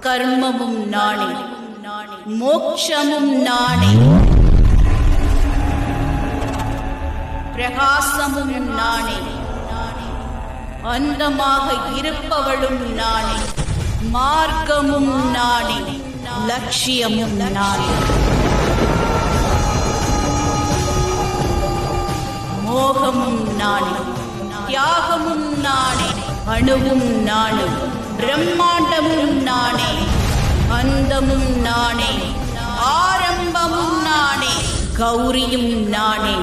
கர்மமும் நானே, மோட்சமும் நானே, பிரகாசமும் நானே, அந்தமாக இருப்பவளும் நானே, மார்க்கமும் நானே, லட்சியமும் நானே. மோகமும் நானே, தியாகமும் நானே, அணுவும் நானே, பிரம்மாண்டமும் நானே, அந்தமும் நானே, ஆரம்பமும் நானே, கௌரியும் நானே,